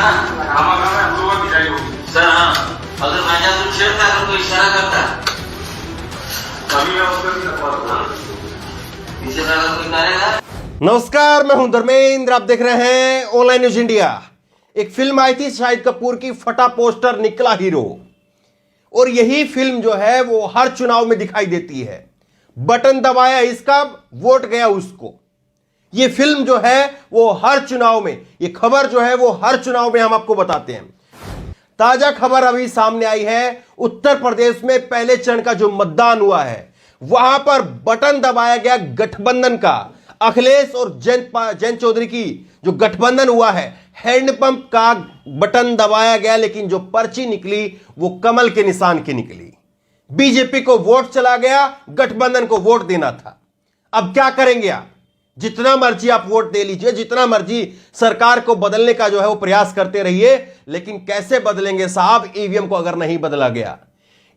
ना आम्हाला सुरुवात दिली होती. सर हाँ अगर माझ्यातून छेडता तर तो इशारा करता आम्ही व्यवस्थित दाखवतो. इसे लगा कोई करेगा. नमस्कार, मैं हूं धर्मेंद्र। आप देख रहे हैं ऑनलाइन न्यूज इंडिया। एक फिल्म आई थी शाहिद कपूर की, फटा पोस्टर निकला हीरो। और यही फिल्म जो है वो हर चुनाव में दिखाई देती है। बटन दबाया इसका, वोट गया उसको। ये फिल्म जो है वो हर चुनाव में, ये खबर जो है वो हर चुनाव में हम आपको बताते हैं। ताजा खबर अभी सामने आई है, उत्तर प्रदेश में पहले चरण का जो मतदान हुआ है वहां पर बटन दबाया गया गठबंधन का। अखिलेश और जयंत चौधरी की जो गठबंधन हुआ है, हैंडपंप का बटन दबाया गया, लेकिन जो पर्ची निकली वो कमल के निशान की निकली। बीजेपी को वोट चला गया, गठबंधन को वोट देना था। अब क्या करेंगे आप? जितना मर्जी आप वोट दे लीजिए, जितना मर्जी सरकार को बदलने का जो है वो प्रयास करते रहिए, लेकिन कैसे बदलेंगे साहब ईवीएम को अगर नहीं बदला गया?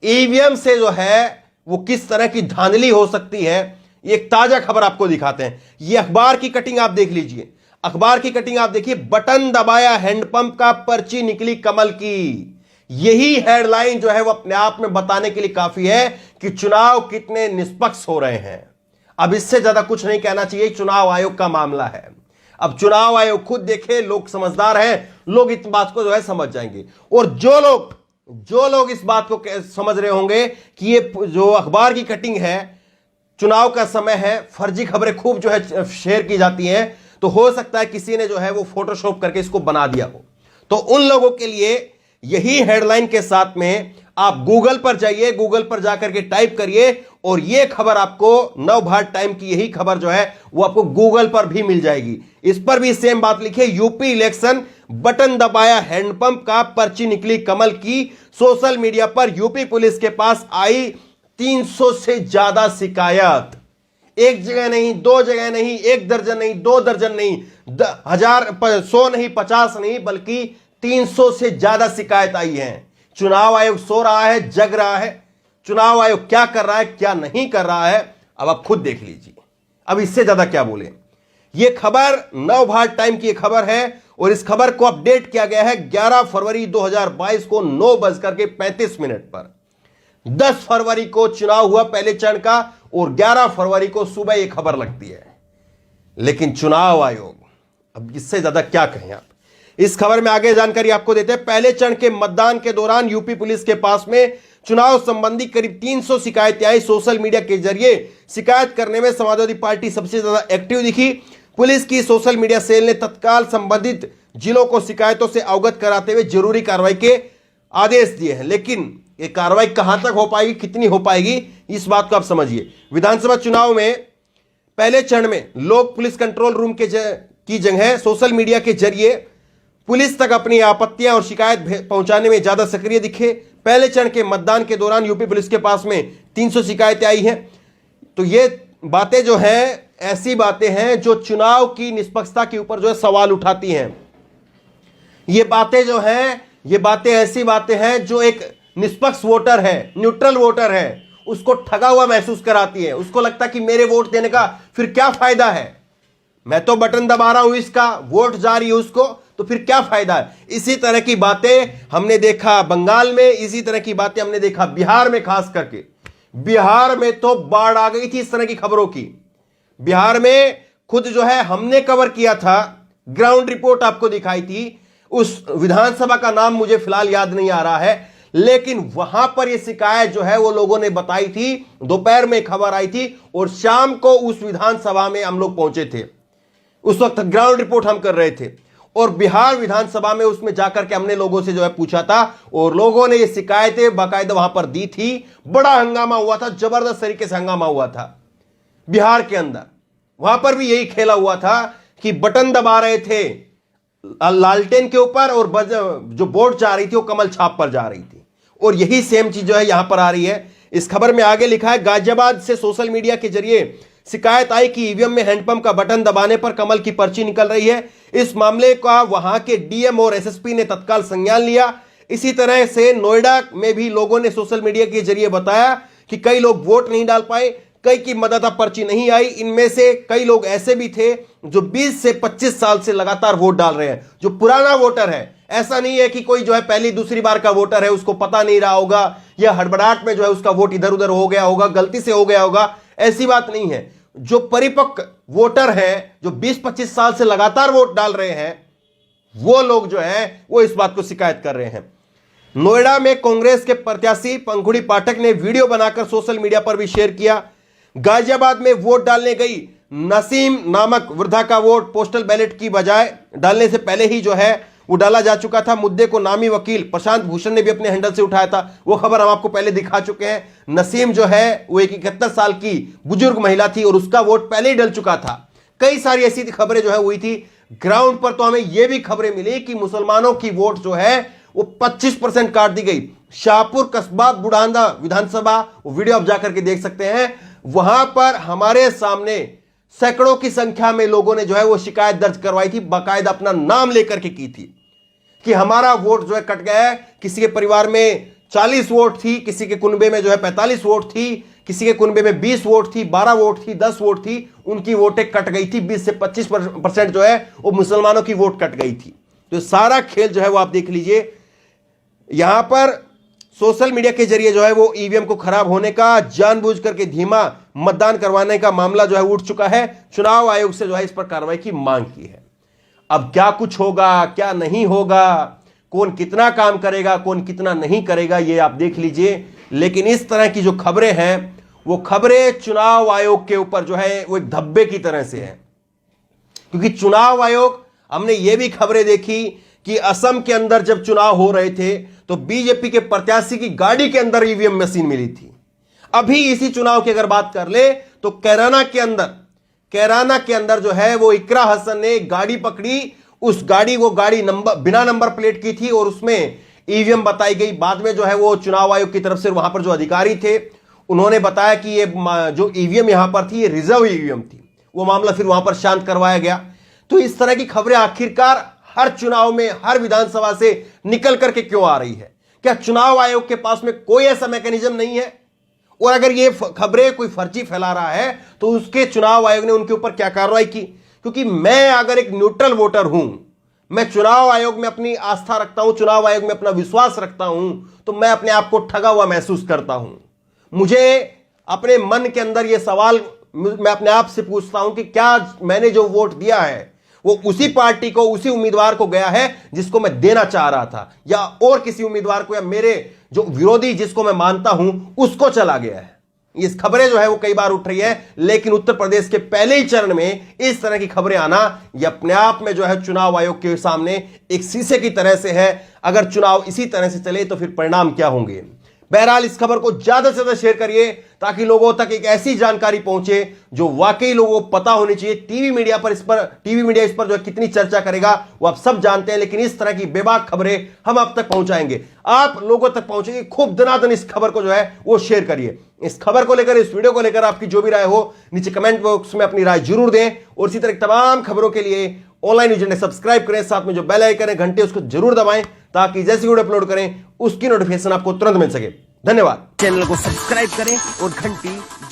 ईवीएम से जो है वो किस तरह की धांधली हो सकती है, एक ताजा खबर आपको दिखाते हैं। ये अखबार की कटिंग आप देख लीजिए, अखबार की कटिंग आप देखिए। बटन दबाया हैंडपंप का, पर्ची निकली कमल की। यही हेडलाइन जो है वो अपने आप में बताने के लिए काफी है कि चुनाव कितने निष्पक्ष हो रहे हैं। अब इससे ज्यादा कुछ नहीं कहना चाहिए, चुनाव आयोग का मामला है। अब चुनाव आयोग खुद देखे, लोग समझदार हैं, लोग इस बात को जो है समझ जाएंगे। और जो लोग इस बात को समझ रहे होंगे कि ये जो अखबार की कटिंग है, चुनाव का समय है, फर्जी खबरें खूब जो है शेयर की जाती हैं, तो हो सकता है किसी ने जो है वो फोटोशॉप करके इसको बना दिया हो। तो उन लोगों के लिए यही हेडलाइन के साथ में आप गूगल पर जाइए, गूगल पर जाकर के टाइप करिए और ये खबर आपको नवभारत टाइम की यही खबर जो है वो आपको गूगल पर भी मिल जाएगी। इस पर भी सेम बात लिखी, यूपी इलेक्शन, बटन दबाया हैंडपंप का, पर्ची निकली कमल की। सोशल मीडिया पर यूपी पुलिस के पास आई 300 से ज्यादा शिकायत। एक जगह नहीं, दो जगह नहीं, एक दर्जन नहीं, दो दर्जन नहीं, 100 नहीं, 50 नहीं, बल्कि 300 से ज्यादा शिकायत आई है। चुनाव आयोग सो रहा है, जग रहा है। चुनाव आयोग क्या कर रहा है, क्या नहीं कर रहा है, अब आप खुद देख लीजिए। अब इससे ज्यादा क्या बोले। यह खबर नवभारत टाइम की खबर है और इस खबर को अपडेट किया गया है 11 फरवरी 2022 को 9:35 पर। 10 फरवरी को चुनाव हुआ पहले चरण का और 11 फरवरी को सुबह यह खबर लगती है। लेकिन चुनाव आयोग, अब इससे ज्यादा क्या कहें आप। इस खबर में आगे जानकारी आपको देते हैं। पहले चरण के मतदान के दौरान यूपी पुलिस के पास में चुनाव संबंधी करीब 300 शिकायतें आई। सोशल मीडिया के जरिए शिकायत करने में समाजवादी पार्टी सबसे ज्यादा एक्टिव दिखी। पुलिस की सोशल मीडिया सेल ने तत्काल संबंधित जिलों को शिकायतों से अवगत कराते हुए जरूरी कार्रवाई के आदेश दिए हैं। लेकिन ये कार्रवाई कहां तक हो पाएगी, कितनी हो पाएगी, इस बात को आप समझिए। विधानसभा चुनाव में पहले चरण में लोग पुलिस कंट्रोल रूम की जगह सोशल मीडिया के जरिए पुलिस तक अपनी आपत्तियां और शिकायत पहुंचाने में ज्यादा सक्रिय दिखे। पहले चरण के मतदान के दौरान यूपी पुलिस के पास में 300 शिकायतें आई हैं। तो ये बातें जो हैं ऐसी बातें हैं जो चुनाव की निष्पक्षता के ऊपर जो है सवाल उठाती हैं। ये बातें जो हैं, ये बातें ऐसी बातें हैं जो एक निष्पक्ष वोटर है, न्यूट्रल वोटर है, उसको ठगा हुआ महसूस कराती है। उसको लगता है कि मेरे वोट देने का फिर क्या फायदा है, मैं तो बटन दबा रहा हूं, इसका वोट जा रही है उसको, तो फिर क्या फायदा है। इसी तरह की बातें हमने देखा बंगाल में, इसी तरह की बातें हमने देखा बिहार में। खास करके बिहार में तो बाढ़ आ गई थी इस तरह की खबरों की। बिहार में खुद जो है हमने कवर किया था, ग्राउंड रिपोर्ट आपको दिखाई थी। उस विधानसभा का नाम मुझे फिलहाल याद नहीं आ रहा है, लेकिन वहां पर यह शिकायत जो है वो लोगों ने बताई थी। दोपहर में खबर आई थी और शाम को उस विधानसभा में हम लोग पहुंचे थे। उस वक्त ग्राउंड रिपोर्ट हम कर रहे थे और बिहार विधानसभा में उसमें जाकर के हमने लोगों से जो है पूछा था और लोगों ने ये शिकायतें बाकायदा वहां पर दी थी। बड़ा हंगामा हुआ था, जबरदस्त तरीके से हंगामा हुआ था बिहार के अंदर। वहां पर भी यही खेला हुआ था कि बटन दबा रहे थे लालटेन के ऊपर और जो वोट जा रही थी वो कमल छाप पर जा रही थी। और यही सेम चीज जो है यहां पर आ रही है। इस खबर में आगे लिखा है, गाजियाबाद से सोशल मीडिया के जरिए शिकायत आई कि ईवीएम में हैंडपंप का बटन दबाने पर कमल की पर्ची निकल रही है। इस मामले का वहां के डीएम और एसएसपी ने तत्काल संज्ञान लिया। इसी तरह से नोएडा में भी लोगों ने सोशल मीडिया के जरिए बताया कि कई लोग वोट नहीं डाल पाए, कई की मतदाता पर्ची नहीं आई। इनमें से कई लोग ऐसे भी थे जो 20 से 25 साल से लगातार वोट डाल रहे हैं, जो पुराना वोटर है। ऐसा नहीं है कि कोई जो है पहली दूसरी बार का वोटर है, उसको पता नहीं रहा होगा या हड़बड़ाहट में जो है उसका वोट इधर उधर हो गया होगा, गलती से हो गया होगा, ऐसी बात नहीं है। जो परिपक्व वोटर हैं, जो 20-25 साल से लगातार वोट डाल रहे हैं, वो लोग जो है वो इस बात को शिकायत कर रहे हैं। नोएडा में कांग्रेस के प्रत्याशी पंखुड़ी पाठक ने वीडियो बनाकर सोशल मीडिया पर भी शेयर किया। गाजियाबाद में वोट डालने गई नसीम नामक वृद्धा का वोट पोस्टल बैलेट की बजाय डालने से पहले ही जो है वो डाला जा चुका था। मुद्दे को नामी वकील प्रशांत भूषण ने भी अपने हैंडल से उठाया था। वो खबर हम आपको पहले दिखा चुके हैं। नसीम जो है वो एक 71 साल की बुजुर्ग महिला थी और उसका वोट पहले ही डल चुका था। कई सारी ऐसी खबरें जो है हुई थी। ग्राउंड पर तो हमें यह भी खबरें मिली कि मुसलमानों की वोट जो है वो 25% काट दी गई। शाहपुर कस्बा बुढ़ाना विधानसभा, वो वीडियो आप जाकर के देख सकते हैं। वहां पर हमारे सामने सैकड़ों की संख्या में लोगों ने जो है वो शिकायत दर्ज करवाई थी, बाकायदा अपना नाम लेकर के की थी कि हमारा वोट जो है कट गया है। किसी के परिवार में 40 वोट थी, किसी के कुनबे में जो है 45 वोट थी, किसी के कुनबे में 20 वोट थी, 12 वोट थी, 10 वोट थी, उनकी वोटें कट गई थी। 20 से 25% जो है वो मुसलमानों की वोट कट गई थी। तो सारा खेल जो है वो आप देख लीजिए। यहां पर सोशल मीडिया के जरिए जो है वो ईवीएम को खराब होने का, जानबूझ करके धीमा मतदान करवाने का मामला जो है उठ चुका है। चुनाव आयोग से जो है इस पर कार्रवाई की मांग की है। अब क्या कुछ होगा, क्या नहीं होगा, कौन कितना काम करेगा, कौन कितना नहीं करेगा, ये आप देख लीजिए। लेकिन इस तरह की जो खबरें हैं वो खबरें चुनाव आयोग के ऊपर जो है वो एक धब्बे की तरह से है। क्योंकि चुनाव आयोग, हमने ये भी खबरें देखी कि असम के अंदर जब चुनाव हो रहे थे तो बीजेपी के प्रत्याशी की गाड़ी के अंदर ईवीएम मशीन मिली थी। अभी इसी चुनाव की अगर बात कर ले तो कैराना के अंदर जो है वो इकरा हसन ने गाड़ी पकड़ी। उस गाड़ी, वो गाड़ी बिना नंबर प्लेट की थी और उसमें ईवीएम बताई गई। बाद में जो है वो चुनाव आयोग की तरफ से वहां पर जो अधिकारी थे उन्होंने बताया कि ये जो ईवीएम यहां पर थी ये रिजर्व ईवीएम थी। वो मामला फिर वहां पर शांत करवाया गया। तो इस तरह की खबरें आखिरकार हर चुनाव में, हर विधानसभा से निकल करके क्यों आ रही है? क्या चुनाव आयोग के पास में कोई ऐसा मैकेनिज्म नहीं है? और अगर ये खबरें कोई फर्जी फैला रहा है तो उसके चुनाव आयोग ने उनके ऊपर क्या कार्रवाई की? क्योंकि मैं अगर एक न्यूट्रल वोटर हूं, मैं चुनाव आयोग में अपनी आस्था रखता हूं, चुनाव आयोग में अपना विश्वास रखता हूं, तो मैं अपने आप को ठगा हुआ महसूस करता हूं। मुझे अपने मन के अंदर यह सवाल मैं अपने आप से पूछता हूं कि क्या मैंने जो वोट दिया है वो उसी पार्टी को, उसी उम्मीदवार को गया है जिसको मैं देना चाह रहा था, या और किसी उम्मीदवार को, या मेरे जो विरोधी जिसको मैं मानता हूं उसको चला गया है? इस खबरें जो है वो कई बार उठ रही है। लेकिन उत्तर प्रदेश के पहले ही चरण में इस तरह की खबरें आना ये अपने आप में जो है चुनाव आयोग के सामने एक शीशे की तरह से है। अगर चुनाव इसी तरह से चले तो फिर परिणाम क्या होंगे? बहरहाल इस खबर को ज्यादा से ज्यादा शेयर करिए ताकि लोगों तक एक ऐसी जानकारी पहुंचे जो वाकई लोगों को पता होनी चाहिए। टीवी मीडिया इस पर जो है कितनी चर्चा करेगा वो आप सब जानते हैं, लेकिन इस तरह की बेबाक खबरें हम आप तक पहुंचाएंगे, आप लोगों तक पहुंचेगी। खूब दनादन इस खबर को जो है वो शेयर करिए। इस खबर को लेकर, इस वीडियो को लेकर आपकी जो भी राय हो नीचे कमेंट बॉक्स में अपनी राय जरूर दें। और इसी तरह तमाम खबरों के लिए ऑनलाइन न्यूज ने सब्सक्राइब करें, साथ में जो बेल आइकन है घंटे उसको जरूर दबाएं ताकि जैसे वीडियो अपलोड करें उसकी नोटिफिकेशन आपको तुरंत मिल सके। धन्यवाद। चैनल को सब्सक्राइब करें और घंटी